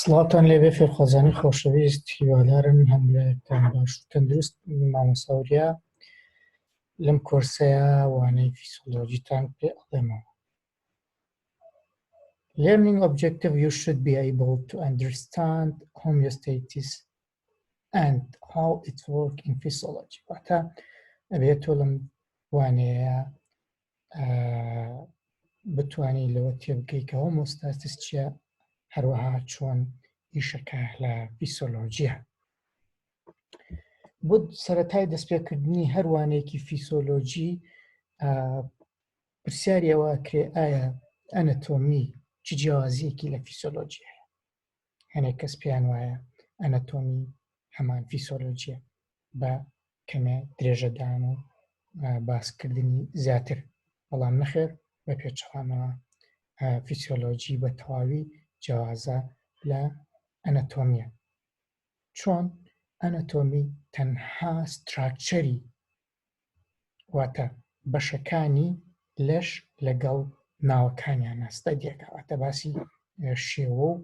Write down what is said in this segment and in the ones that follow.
سڵاتان لێبێ فێرخوازانی خۆشەویست هیوادارم هەموولایەکتان باش و تەندروست مامۆستا لەم کۆرسەیە وانەی فیسیۆلۆجیتان پێ ئەڵێمەوە. Learning objective, you should be able to understand homeostasis and how it works in physiology. واتە ئەبێت تۆ لەم وانەیە بتوانی لەوە تێبگەی کە هۆمۆستاسیس چییە، هەروەها چۆن ئیشەکە لە فیسیۆلۆجیە. بۆ سەرەتای دەستپێکردنی هەروانەیەکی فیسیۆلۆجی پرسیاری ئەوە کرێ ئایا ئەنەتۆمی چ جیاوازیەکی لە فیسیۆلۆجی هەیە. هەنێک کەس پێیان وایە ئەنەتۆمی هەمان فیسیۆلۆجیە بە کەمێ درێژەدان و باسکردنی زیاتر، بەڵام نەخێر بە پێچەوانەوە فیسیۆلۆجی بە تەواوی جیاوازە لە ئەنەتۆمیە. چۆن ئەنەتۆمی تەنها ستراکچەری واتە بەشەکانی لەش لەگەڵ ناوەکانیانە ستەدیەکە، واتە باسی شێوە و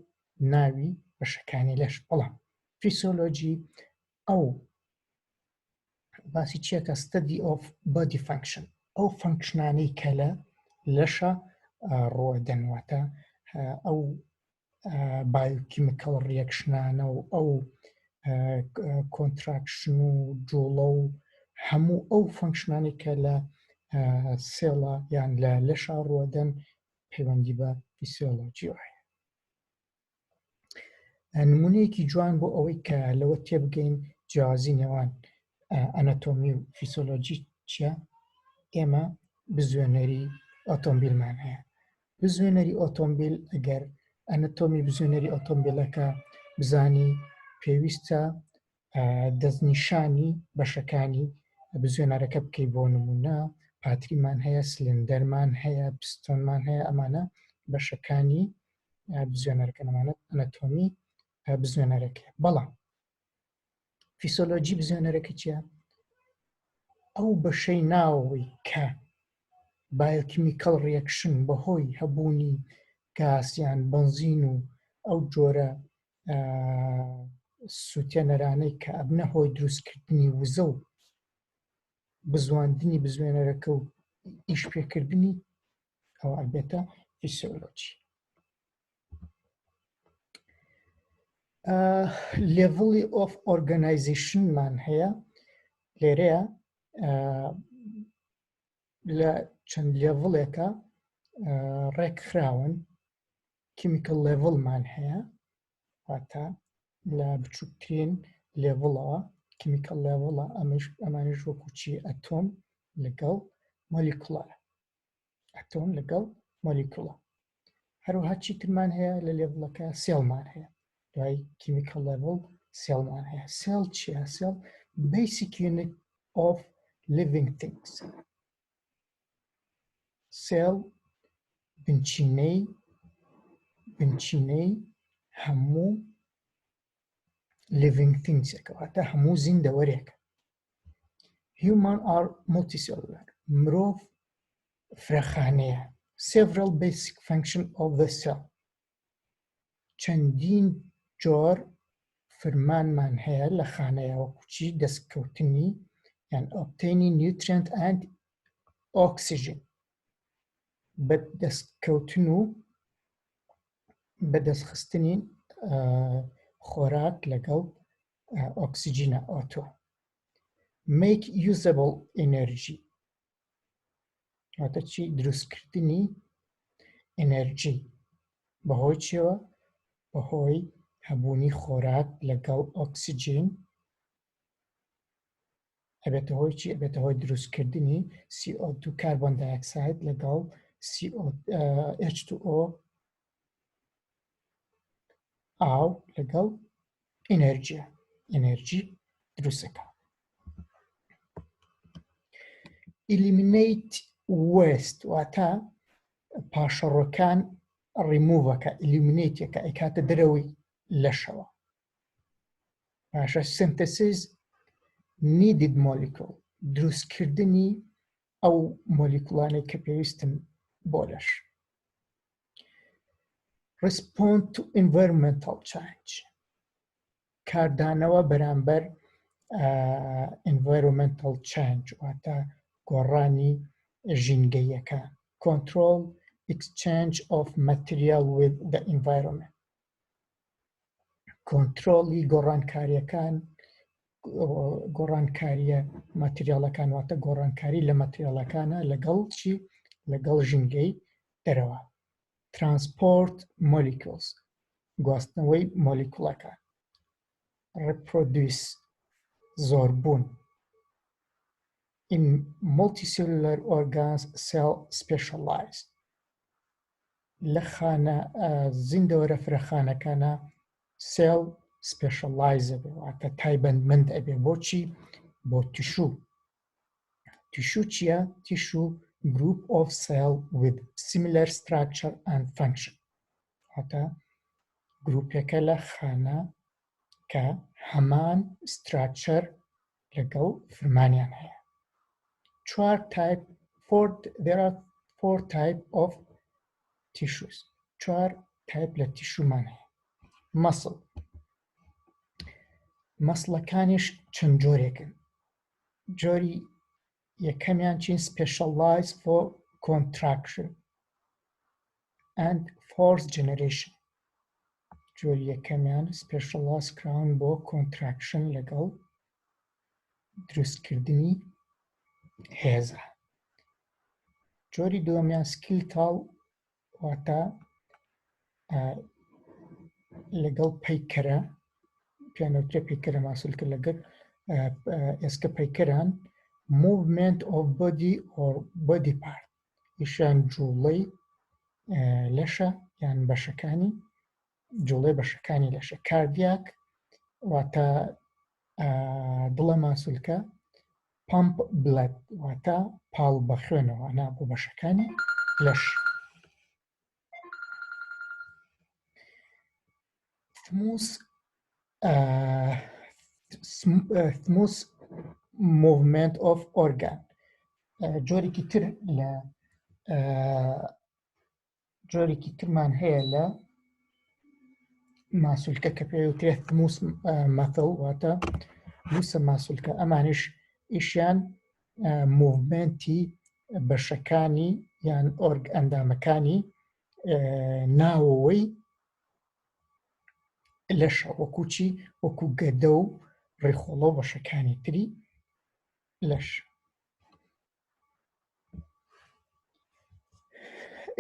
ناوی بەشەکانی لەش. بەڵام فیسیۆلۆجی ئەو باسی چیەکە؟ study of body function، ئەو فانکشنانەی کە لە لەشە ڕۆدەن، واتە ئەو بایۆکیمیکەڵ ریەکشنانە و ئەو کۆنتراکشن و جوڵە و هەموو ئەو فانکشنانی کە لە سێڵە یان لە لەشە ڕۆدەن پەیوەندی بە فیسیۆلۆجی وایە. نمونەیەکی جوان بۆ ئەوەی کە لەوە تێبگەین جیاوازی نێوان ئەنەتۆمی و فیسیۆلۆجی چییە؟ ئێمە بزوێنەری ئۆتۆمبیلمان هەیە. بزوێنەری ئۆتۆمبیل ئەگەر ئەنەتۆمی بزوێنەری ئۆتۆمبیلەکە بزانی پێویستە دەستنیشانی بەشەکانی بزوێنەرەکە بکەی. بۆ نمونە پاتریمان هەیە، سلندەرمان هەیە، پستۆنمان هەیە، ئەمانە بەشەکانی بزوێنەرەکە، ئەمانە ئەنەتۆمی بزوێنەرەکە. بەڵام فیسیۆلۆجی بزوێنەرەکە چییە؟ ئەو بەشەی ناوەوەی کە بایۆکیمیکەڵ ریەکشن بەهۆی هەبوونی گاسیان بنزین و ئەو جۆرە سوتێنەرانەی کە ئەبنە هۆی دروستکردنی وزە و بزواندنی بزوێنەرەکە و ئیش پێکردنی، ئەوە ئەبێتە فیسیۆلۆجی. لێڤڵی ئۆف ئۆرگەنایزیشنمان هەیە لێرەیە، لە چەند لێڤڵێکە ڕێکخراون. کیمیکەڵ لێڤڵمان هەیە، واتە لە بچووکترین لێڤڵەوە کیمیکەڵ لێڤڵە، ئەمانیش وەکو چی؟ ئەتۆم لەگەڵ مۆلیکولارە، ئەتۆم لەگەڵ مۆلیکولە. هەروەها چیترمان هەیە لە لێڤڵەکە؟ سێڵمان هەیە، دوای کیمیکەڵ لێڤڵ سێڵمان هەیە. سێڵ چییە؟ سێڵ basic unit of living things. سێڵ بنچینەی هەموو living things، واتە هەموو زیندەوەرێکە. Human are multicellular، مرۆڤ فرەخانەیە. Several basic function of the cell، چەندین جۆر فرمانمان هەیە لە خانەیە، وەکو چی؟ دەستکەوتنی یان obtaining nutrient and oxygen، بەدەستکەوتن و بەدەستخستنی خۆراک لەگەڵ ئۆکسیجینە ئۆتۆ. make usable energy، واتە چی؟ دروستکردنی ئەنەرژی. بەهۆی چیەوە؟ بەهۆی هەبوونی خۆراک لەگەڵ ئۆکسیجین. ئەبێتە هۆی چی؟ ئەبێتە هۆی دروستکردنی CO2 کاربۆن دایۆکساید لەگەڵ H2O ئاو لەگەڵ ئەنەرژی دروستەکە. eliminate waste، واتە پاشەڕۆکان ریموڤەکە، eliminateەکە ئەیکاتە دەرەوەی لەشەوە. پاشە synthesis needed molecule، دروستکردنی ئەو مۆلیکولانەی کە پێویستن بۆ لەش. respond to environmental change کاردانەوە بەرامبەر environmental change واتە گۆڕانی ژینگەیەکە control exchange of material with the environment کۆنترۆڵی گۆڕانکاریە ماتریالەکان واتە گۆڕانکاری لە ماتریالەکانە لەگەڵ چی لەگەڵ ژینگەی دەرەوە transport molecules گواستنەوەی مۆلیکولەکان reproduce زۆربوون in multicellular organs cell specialized لە زیندەوەرە فرەخانەکانە cell specialized واتە تایبەتمەند ئەبێ بۆچی بۆ tissue چییە tissue group of cell with similar structure and function واتە گروپێکە لە خانە کە هەمان structure لەگەڵ فرمانیان هەیە there are 4 type of tissues 4 type لە تیشومان هەیە مەسڵەکانیش چەند جۆرێکن جۆری یەکەمیان چین specialized for contraction and force generation جۆری یەکەمیان specialized کراون بۆ contraction لەگەڵ دروستکردنی هێزە جۆری دووەمیان skeletal واتە لەگەڵ پەیکەرە پیانەوترە پەیکەرە ماسوولکە لەگەڵ ئێسکە پەیکەران movement of body or body part ئیشان جوڵەی لەشە یان بەشەکانی جوڵەی بەشەکانی لەشە کاردیاک واتە دڵە ماسوولکە پامپ بلەد واتە پاڵ بە خوێنەوە بۆ بەشەکانی لەش smooth movement of organ جۆرێکی ترمان هەیە لە ماسوولکە کە پێوترێت smooth muscle واتە لوسە ماسوولکە ئەمانش ئیشیان موڤمنتی بەشەکانی یان ئەندامەکانی ناوەوەی لەشە وەکو چی وەکو گەدە و ڕێخۆڵە و بەشەکانی تری لەش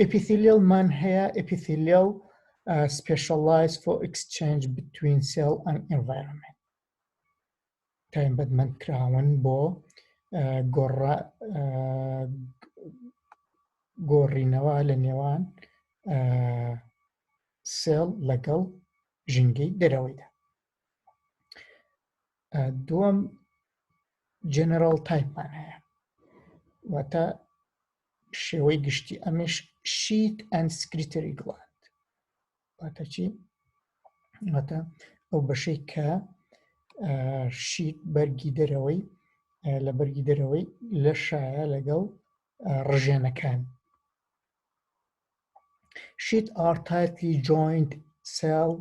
epithelial مان هەیە epithelial specialized for exchange between cell and environment تایبەتمەند کراون بۆ گۆڕینەوە لە نێوان سێڵ لەگەڵ ژینگەی دەرەوەیدا دووەم جنرال تایپمان هەیە واتە شێوەی گشتی ئەمش sheath and secretory gland واتە چی واتە ئەو بەشەی کە شیت بەرگی دەرەوەی لە بەرگی دەرەوەی لەشایە لەگەڵ ڕژێنەکان sheath are tightly joined cell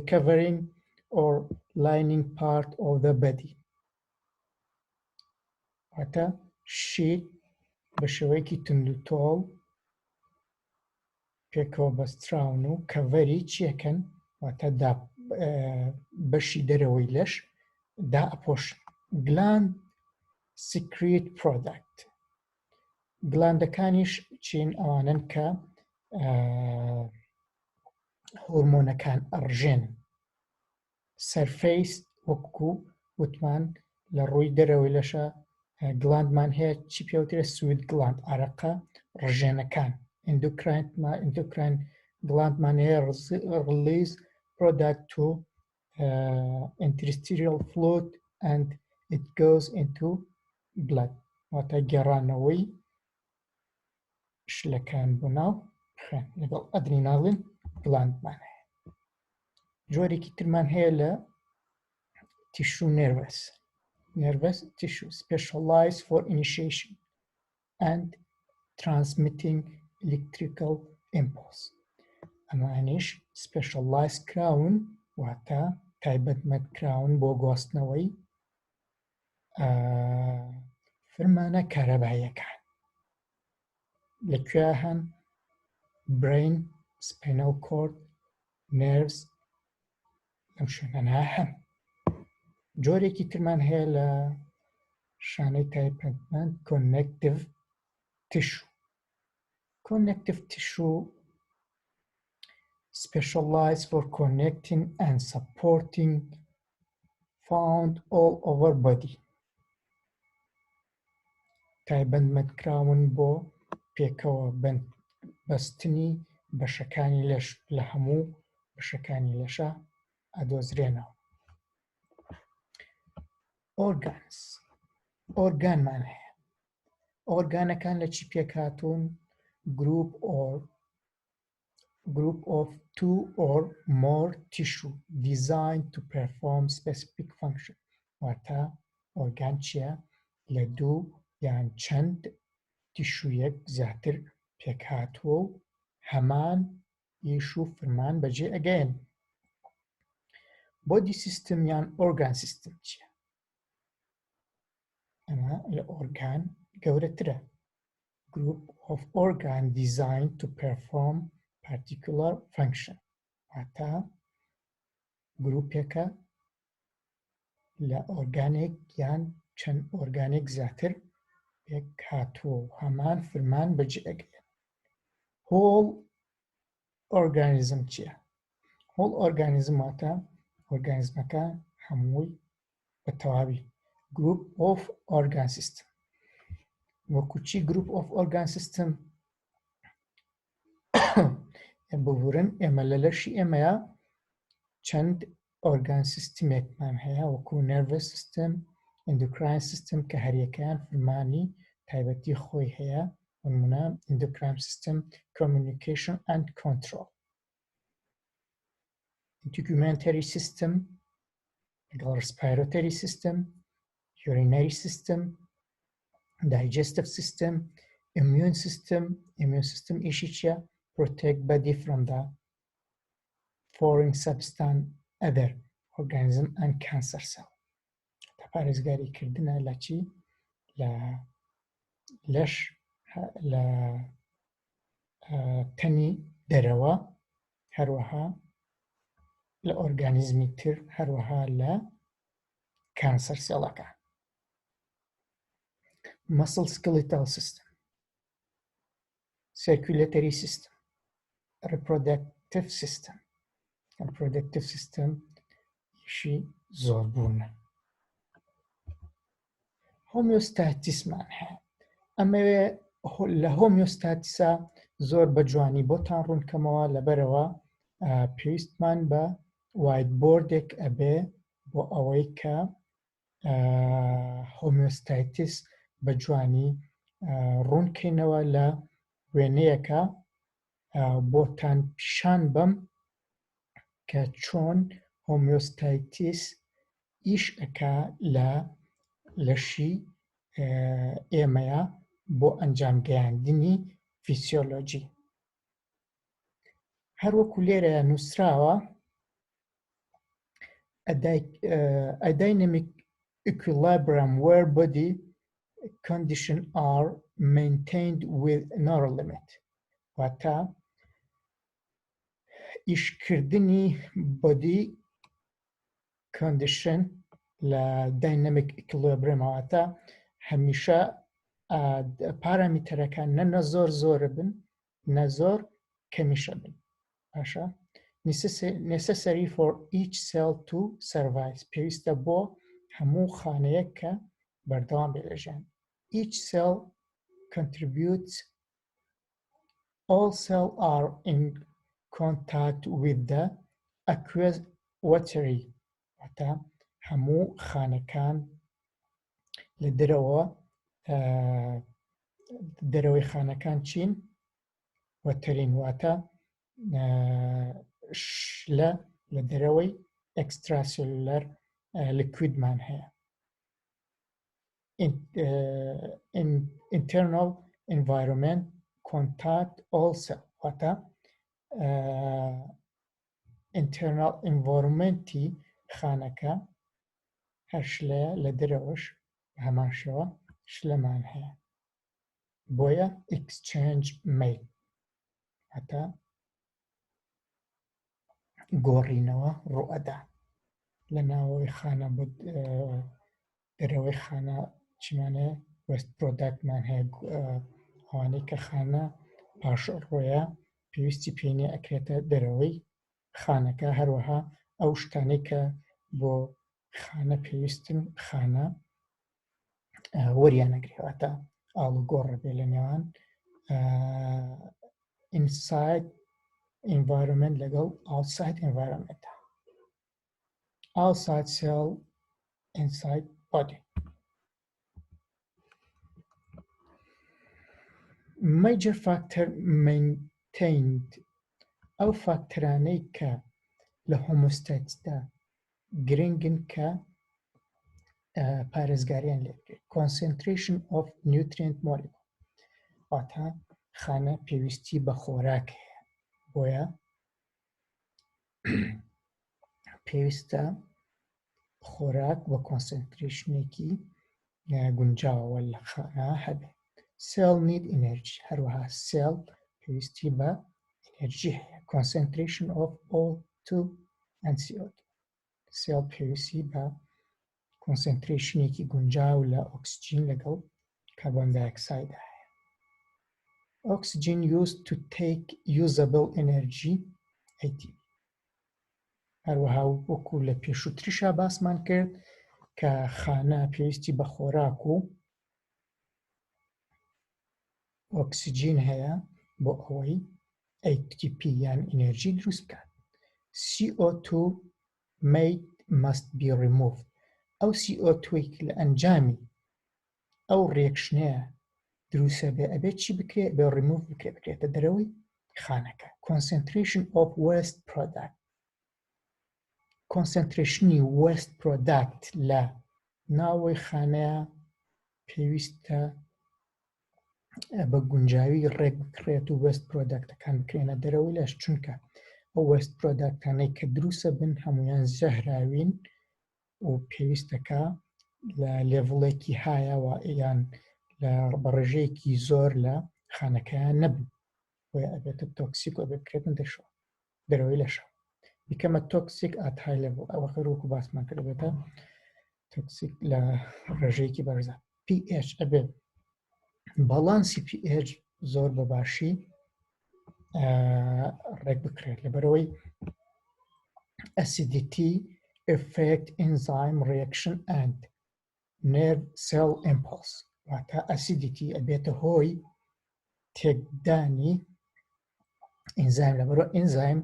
covering or lining part of the body واتە sheath بە شێوەیەکی تند و تۆڵ پێکەوە بەستراون و کەڤەری چیەکەن واتە بەشی دەرەوەی لەش دائەپۆشن gland secrete product گلاندەکانیش چین ئەوانن کە هۆرمۆنەکان ئەڕژێن سەرفەیس وەکو وتمان لە ڕووی دەرەوەی لەشە گلاندمان هەیە چی پێوترێت سویت گلاند ئارەقە ڕژێنەکان endocrine glandمان هەیە release product to interstitial fluid and it goes into blood واتە گێڕانەوەی شلەکان بۆ ناو خوێن لەگەڵ ئەدریناڵین گلاندمان هەیە جۆرێکی ترمان هەیە لە tissue nervous tissue specialized for initiation and transmitting electrical impulse. ئەمانیش specialized کراون واتە تایبەتمەند کراون بۆ گواستنەوەی فرمانە کارەباییەکان. لەکوێ هەن؟ brain، spinal cord، nerves لەم شوێنانە هەن. جۆرێکی ترمان هەیە لە شانەی تایبەتمەند connective tissue. Connective tissue specialized for connecting and supporting found all over body. تایبەتمەندکراون بۆ پێکەوە بەستنی بەشەکانی لەش لە هەموو بەشەکانی لەشە ئەدۆزرێنەوە. ئۆرگانز، ئۆرگانمان هەیە. ئۆرگانەکان لە چی پێکهاتوون؟ group of two or more tissue designed to perform specific function. واتە ئۆرگان چییە؟ لە دوو یان چەند تیشویەک زیاتر پێکهاتووە و هەمان ئیش و فرمان بەجێ ئەگەێن. بۆدی سیستم یان ئۆرگان سیستم چییە؟ ئەمە لە ئۆرگان گەورەترە. group of organ designed to perform particular function. واتە گروپێکە لە ئۆرگانێک یان چەند ئۆرگانێک زیاتر پێکهاتووە و هەمان فرمان بەجێ ئەگەێن. whole organism چییە؟ whole organism واتە ئۆرگانیزمەکە هەمووی بە تەواوی. group of organ system وەکو چی group of organ system؟ ببورن ئێمە لە لەشی ئێمەیە چەند ئۆرگان سیستمێکمان هەیە وەکو nervous system، endocrine system کە هەریەکەیان فرمانی تایبەتی خۆی هەیە. نمونە endocrine system communication and control. integumentary system لەگەڵ respiratory system، urinary system، digestive system، immune system. immune system ئیشی چییە؟ protect body from the foreign substance other organism and cancer cell. پارێزگاریکردنە لە چی؟ لە لەش لە تەنی دەرەوە، هەروەها لە ئۆرگانیزمی تر، هەروەها لە کانسەر سێڵەکان. muscle skeletal system، circulatory system، reproductive system. reproductive system ئیشی زۆربوونە. هۆمیۆستاتیسمان هەیە. ئەمەوێ لە هۆمیۆستاتیسا زۆر بە جوانی بۆتان ڕوونکەمەوە لەبەرەوە پێویستمان بە وایت بۆردێک ئەبێ بۆ ئەوەی کە هۆمیۆستاتیس بە جوانی ڕوونکەینەوە لە وێنەیەکە بۆتان پیشان بەم کە چۆن هۆمیۆستاتیس ئیش ئەکا لە لەشی ئێمەیە بۆ ئەنجام گەیاندنی فیسیۆلۆجی. هەروەکو لێرە نووسراوە a dynamic equilibrium where body conditions are maintained with no limit. واتە ئیشکردنی body condition لە dynamic equilibrium واتە هەمیشە پارامترەکان نە زۆر زۆرە بن نە زۆر کەمیشە بن. باشە؟ necessary for each cell to survive. پێویستە بۆ هەموو خانەیەک کە بەردەوام بێ لە ژیان. each cell contributes. all cells are in contact with the aqueous watery. واتە هەموو خانەکان لە دەرەوەی خانەکان چین؟ وەتەرین. واتە لە دەرەوەی ئەکستراسێلولەر لیکویدمان هەیە. internal environment contact all cell واتە internal environmenتی خانەکە هەر شلەیە لە دەرەوەش هەمان شێوە شلەمان هەیە بۆیە exchange made هەتا گۆڕینەوە ڕوئەدا لە ناوەوەی خانە دەرەوەی خانە چمانەیە وەست پرۆداکتمان هەیە ئەوانەی کە خانە پاش ڕۆیە پێویستی پێینێ ئەکرێتە دەرەوەی خانەکە هەروەها ئەو شتانەی کە بۆ خانە پێویستن خانە وەریانەگرێتە ئاڵوگۆڕە بێ لە نێوان inside environment لەگەڵ outside environment outside cell inside body major factor maintained ئەو فاکتەرانەی کە لە هۆمۆستاتسدا گرنگن کە پارێزگاریان لێ بکرێت concentration of nutrient molecule واتە خانە پێویستی بە خۆراک هەیە بۆیە پێویستە خۆراک بە کۆنسنتریشنێکی گونجاوە لە خانە هەبێت cell need energy هەروەها cell پێویستی بە energy هەیە concentration of O2 and CO2 cell پێویستی بە کۆنسنتریشنێکی گونجاو لە ئۆکسجین لەگەڵ کاربۆن دایۆکسایدە هەیە oxygen used to take usable energy ATP هەروەها وەکو لە پێشووتریشا باسمان کرد کە خانە پێویستی بە خۆراک و ئۆکسجین هەیە بۆ ئەوەی ATP یان ئینەرژی دروست بکات CO2 must be removed ئەو CO2 لە ئەنجامی ئەو ڕێکشنەیە دروستە بێ ئەبێت چی بکرێت بێ remove بکرێتە دەرەوەی خانەکە concentration of waste product concentration waste product لە ناوەی خانەیە پێویستە بە گونجاوی ڕێک بکرێت و waste product-ەکان بکرێنە دەرەوەی لەش چونکە ئەو waste product-انەی کە دروستە بن هەمویان زەهراوین و پێویستەکە لە لێڤڵێکی هایەوە یان لە بەڕێژەیەکی زۆر لە خانەکەیان نەبن بۆیە ئەبێتە تۆکسیک و بکرێتن دەشەوە دەرەوەی لەشەوە become a toxic at high level ئەوە خەرۆکو باسمان کرد بێتە تۆکسیک لە ڕێژەیەکی بەرزە pH ئەبێ باڵانسی pH زۆر بەباشی ڕێک بکرێت لەبەرەوەی acidity affect enzyme reaction and nerve cell impulse واتە acidity ئەبێتە هۆی تێکدانی ئینزایم لەبەرەوە ئینزایم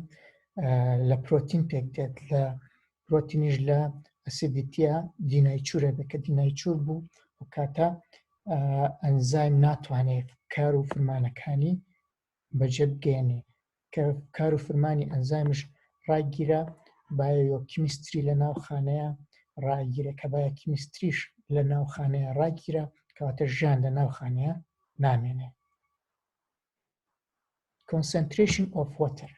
لە پرۆتین پێک دێت لە پرۆتینیش لە ئەسیدیتیە دینایچوورە بێت کە دینایچوور بوو و کاتە ئەنزایم ناتوانێت کار و فرمانەکانی بەجێ بگەێنێ کە کار و فرمانی ئەنزایمش ڕاگیرە بایۆکیمیستری لە ناو خانەیە ڕاگیرە کە بایۆکیمیستریش لە ناو خانەیە ڕاگیرە کەواتە ژیان لە ناو خانەیە نامێنێ concentration of water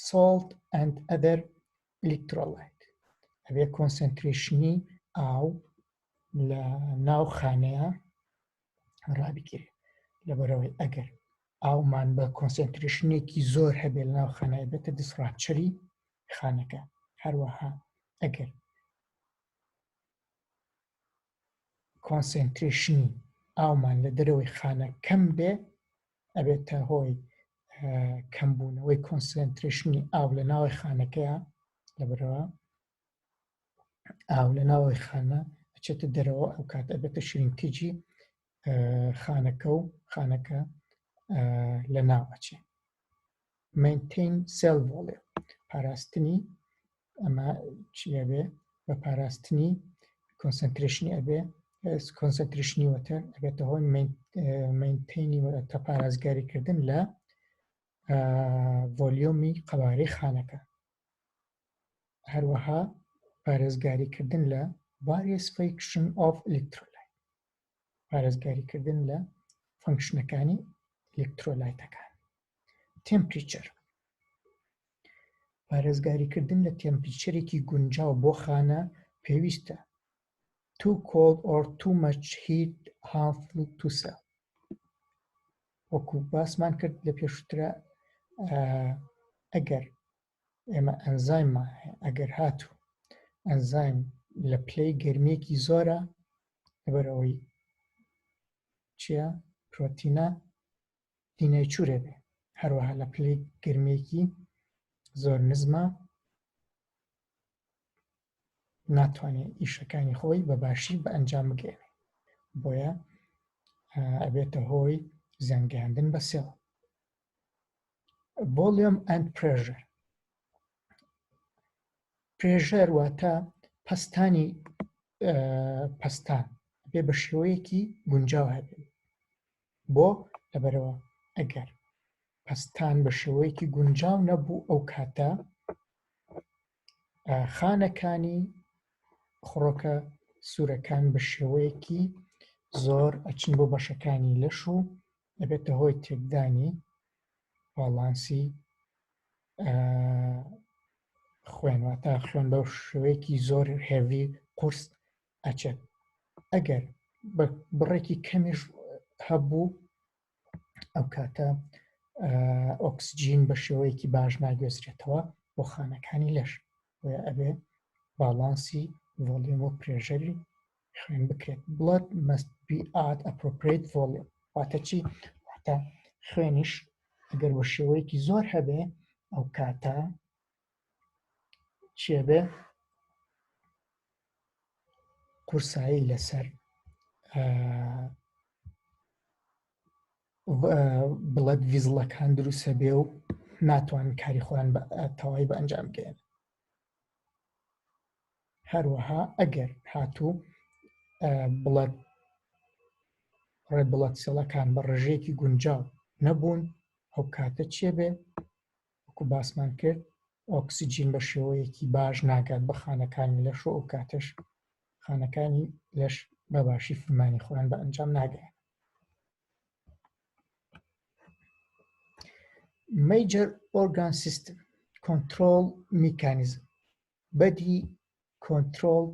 salt and other electrolyte ئەبێ کۆنسنتریشنی ئاو لە ناو خانەیە ڕابگیرێت لەبەرەوەی ئەگەر ئاومان بە کۆنسنتریشنێکی زۆر هەبێت لە ناو خانەیە بێتە دیسڕاپچەری خانەکە هەروەها ئەگەر کۆنسنتریشنی ئاومان لە دەرەوەی خانە کەم بێ ئەبێتە هۆی کەمبوونەوەی کۆنسنتریشنی ئاو لە ناوی خانەکەیە لەبەرەوە ئاو لە ناوی خانە ئەچێتە دەرەوە ئەو کات ئەبێتە شرینکیجی خانەکە و خانەکە لە ناو ئەچێ maintain cell volume پاراستنی ئەمە چیە بێ بە پاراستنی کۆنسنتریشنی ئەبێ کۆنسنتریشنی وەتەر ئەبێتە هۆی مینتینی وەتە پارازگاریکردن لە ڤۆلیۆمی قەبارەی خانەکە هەروەها پارێزگاریکردن لە various function of electrolyte پارێزگاریکردن لە فەنکشنەکانی ئلکترۆلایتەکان. تمپریچەر پارێزگاریکردن لە تمپریچەرێکی گونجاو بۆ خانە پێویستە. Too cold or too much heat harmful to cell. وەکو باسمان کرد لە پێشووترە ئەگەر ئێمە ئەنزایممان هەیە ئەگەر هاتوو ئەنزایم لە پلەی گەرمێکی زۆرە لەبەرەوەی چییە؟ پرۆتینە دینەیچوورە بێ هەروەها لە پلەی گەرمێکی زۆر نزمە ناتوانێت ئیشەکانی خۆی بە باشی بە ئەنجام بگێنێ بۆیە ئەبێتە هۆی زیانگەیاندن بە سێڵ. volume and pressure پرێژەر واتە پەستانی پەستان بێ بە شێوەیەکی گونجاو هەبێت بۆ لەبەرەوە ئەگەر پەستان بە شێوەیەکی گونجاو نەبوو ئەو کاتە خانەکانی خوڕۆکە سوورەکان بە شێوەیەکی زۆر ئەچن بۆ بەشەکانی لەش و دەبێتە هۆی تێکدانی باڵانسی خوێن واتە خوێن بەو شێوەیەکی زۆر هێڤی قورس ئەچێت. ئەگەر بە بڕێکی کەمیش هەبوو ئەو کاتە ئۆکسجین بە شێوەیەکی باش ناگوێزرێتەوە بۆ خانەکانی لەش بۆیە ئەبێ باڵانسی ڤۆلیۆم و پرێژەری خوێن بکرێت. blood must be at appropriate volume واتە چی؟ واتە خوێنیش ئەگەر بە شێوەیەکی زۆر هەبێ ئەو کاتە چیە بێ؟ قورسایی لەسەر بڵەد ڤیزڵەکان دروستە بێ و ناتوانن کاری خۆیان تەواوی بە ئەنجام بگێن. هەروەها ئەگەر هاتوو ڕێد بڵەد سێڵەکان بە ڕێژەیەکی گونجاو نەبوون ئەو کاتە چیە بێ؟ وەکو باسمان کرد ئۆکسیجین بە شێوەیەکی باش ناگات بە خانەکانی لەش و ئەو کاتەش خانەکانی لەش بە باشی فەرمانی خۆیان بە ئەنجام ناگەن. Major organ system control mechanism body controlled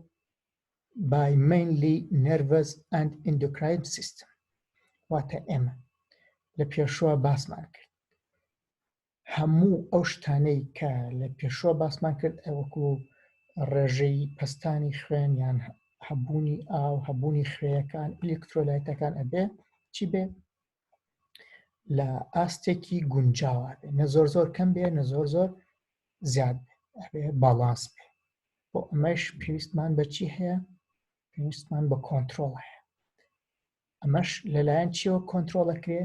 by mainly nervous and endocrine system واتە ئێمە لە پێشوە باسمان کرد هەموو ئەو شتانەی کە لە پێشوە باسمان کرد وەکو ڕێژەی پەستانی خوێن یان هەبوونی ئاو هەبوونی خوێیەکان ئلکترۆلایتەکان ئەبێ چی بێ؟ لە ئاستێکی گونجاوە بێ نە زۆر زۆر کەم بێ نە زۆر زۆر زیاد بێ باڵانس بێ. بۆ ئەمەش پێویستمان بە چی هەیە؟ پێویستمان بە کۆنترۆڵ هەیە. ئەمەش لەلایەن چیەوە کۆنترۆڵەکرێ؟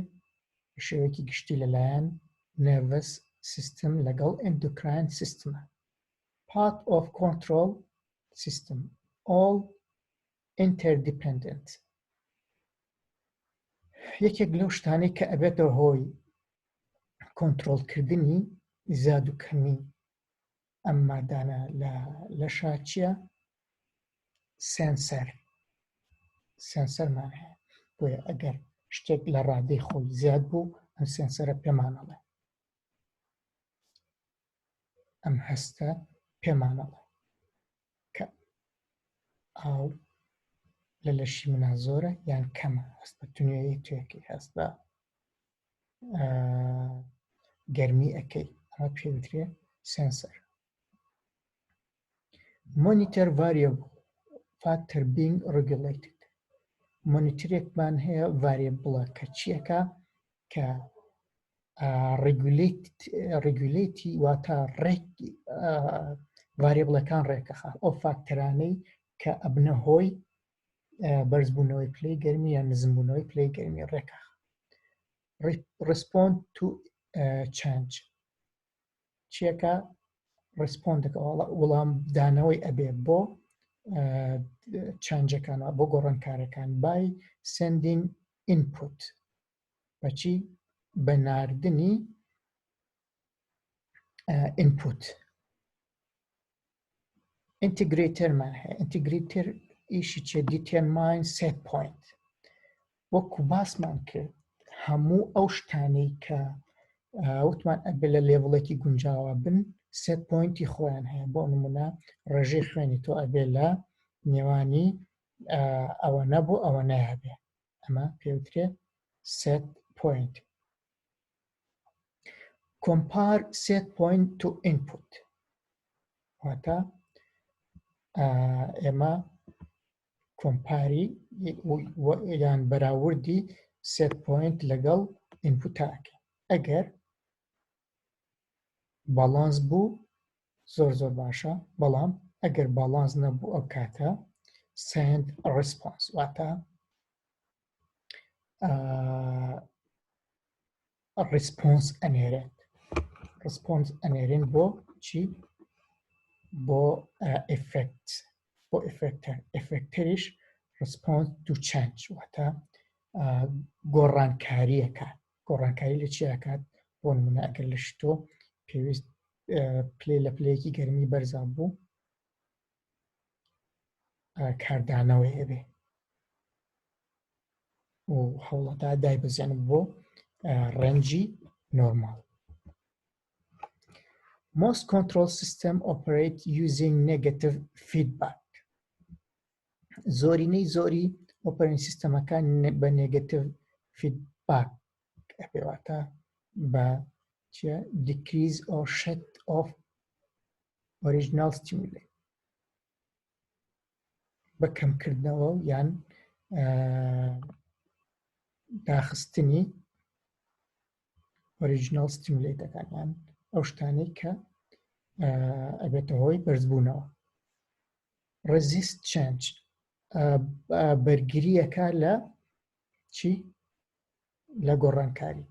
بە شێوەیەکی گشتی لەلایەن نێڤەس سیستم لەگەڵ ئەندۆکراین سیستمە. part of control system all interdependent یەکێک لەو شتانەی کە ئەبێتەوە هۆی کۆنترۆڵکردنی زیاد و کەمی ئەم مادانە لەشە چییە؟ سێنسەرمان هەیە بۆیە ئەگەر شتێک لە ڕادەی خۆی زیاد بوو ئەم سێنسەرە پێمانەڵێ ئەم هەستە پێمانەڵێ کە ئاو لە لەشی منە زۆرە یان کەمە هەست بە تونوێیی توێکی هەست بە گەرمی ئەەکەی ئەمە پێوترێ سێنسەر. monitor variable factor being regulated مۆنیترێکمان هەیە ڤاریبڵە کە چیەکە کە ڕیگولیتی واتە ڕێکی ڤاریبڵەکان ڕێکەخات ئەو فاکتەرانەی کە ئەبنە هۆی بەرزبوونەوەی پلەی گەرمی یان نزمبوونەوەی پلەی گەرمی ڕێکەخات. respond to change چیەکە؟ ڕسپۆندەکە وەڵامدانەوەی ئەبێ بۆ چانجەکانەوە بۆ گۆڕانکارەکان by sending input بەچی؟ بە ناردنی input. integratorمان هەیە integrator ئیشی چێ؟ determine set point وەکو باسمان کرد هەموو ئەو شتانەی کە وتمان ئەبێ لە لێڤڵێکی گونجاوە بن سێت پۆینتی خۆیان هەیە. بۆ نمونە ڕێژەی خوێنی تۆ ئەبێ لە نێوانی ئەوە نەبوو ئەوە نایابێ، ئەمە پێوترێت set point. Compare set point to input. واتە ئێمە کۆمپاری یان بەراوردی set point لەگەڵ ئینپوتاکە. ئەگەر باڵانس بوو زۆر زۆر باشە، بەڵام ئەگەر باڵانس نەبوو ئەو کاتە send response واتە ریسپۆنس ئەنێرێت. ریسپۆنس ئەنێرێن بۆ چی؟ بۆ ئێفێکت، بۆ ئێفێکتەر. ئێفێکتەریش ریسپۆنس تو چێنج واتە گۆڕانکاریەکات. گۆڕانکاری لە چی ئەکات؟ بۆ نمونە ئەگەر لە شتۆ پێویست پلێ لە پلەیەکی گەرمی بەرزا بوو کاردانەوەی هەبێ و هەوڵەدا دایبەزێنم بۆ ڕەنجی نۆرمال. Most control system operate using negative feedback. زۆری operating سیستەمەکان بە negative feedback ئەپێواتە بە decrease or shut off original stimuli بە کەمکردنەوە یان داخستنی original stimulateەکان ئەو شتانەی کە ئەبێتە هۆی بەرزبوونەوە. resist change بەرگریەکە لە چی؟ لە گۆڕانکاری.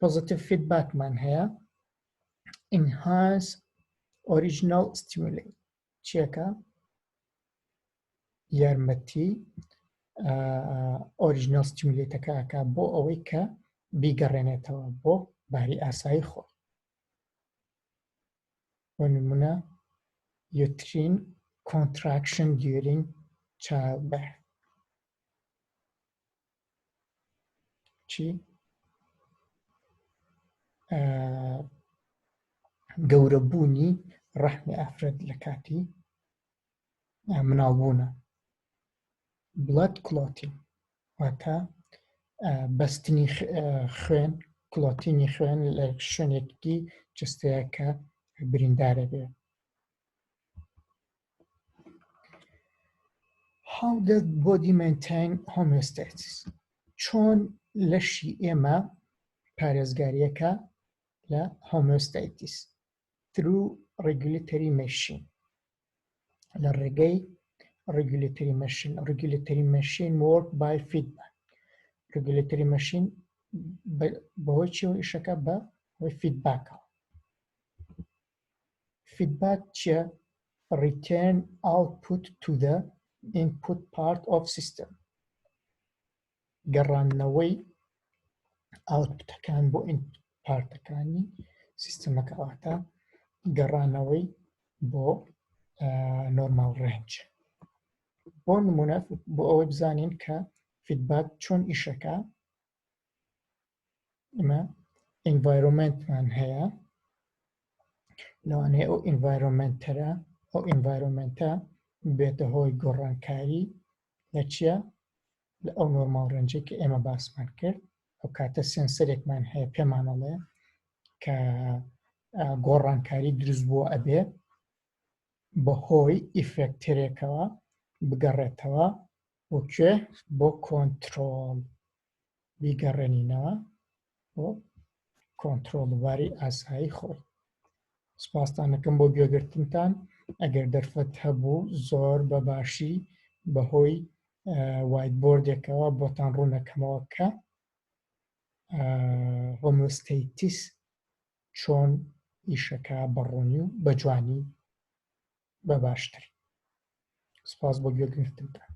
positive feedbackمان هەیە enhance original stimuli چیەکە؟ یارمەتی original stimulateەکە ئەکا بۆ ئەوەی کە بیگەڕێنێتەوە بۆ باری ئاسایی خۆی. بۆ نمونە uterine contraction during childbirth. چی؟ گەورەبوونی ڕەحمی ئافرەت لە کاتی مناڵبوونە. blood clotting واتە بەستنی خوێن، کلۆتینی خوێن لە شوێنێکی جستەیە کە بریندارە بێ. How does body maintain homeostasis? چۆن لەشی ئێمە پارێزگاریەکە لە homeostasis through regulatory machine لە ڕێگەی regulatory machine. Regulatory machine work by feedback. Regulatory machine بەهۆی چیەوە ئیشەکە؟ بە هۆی feedbackەوە. feedback چیە؟ return output to the input part of system. گەڕاندنەوەی outputەکان بۆ input partەکانی سیستەمەکە واتە گەڕانەوەی بۆ normal range. بۆ نمونە بۆ ئەوەی بزانین کە feedback چۆن ئیشەکە، ئمە environmentمان هەیە، لەوانەیە ئەو environmentەرە ئەو environmentە بێتە هۆی گۆڕانکاری لە چیە؟ لە ئەو نۆرمال ڕێنجەی کە ئێمە باسمان کرد. ئەو کاتە سێنسەرێکمان هەیە پێمانەڵێ کە گۆڕانکاری دروست بووە ئەبێ بەهۆی ئیفێکتەرێکەوە بگەڕێتەوە بۆ کوێ؟ بۆ کۆنترۆڵ، بیگەڕێنینەوە بۆ کۆنترۆڵباری ئاسایی خۆی. سوپاستان دەکەم بۆ گوێگرتنتان. ئەگەر دەرفەت هەبوو زۆر بەباشی بەهۆی وایتبۆردێکەوە بۆتان ڕوونەکەمەوە کە هۆمیۆستەیتیس چۆن ئیشەکە بەڕوونی و بەجوانی بەباشتر. سوپاس بۆ گوێگرتنتان.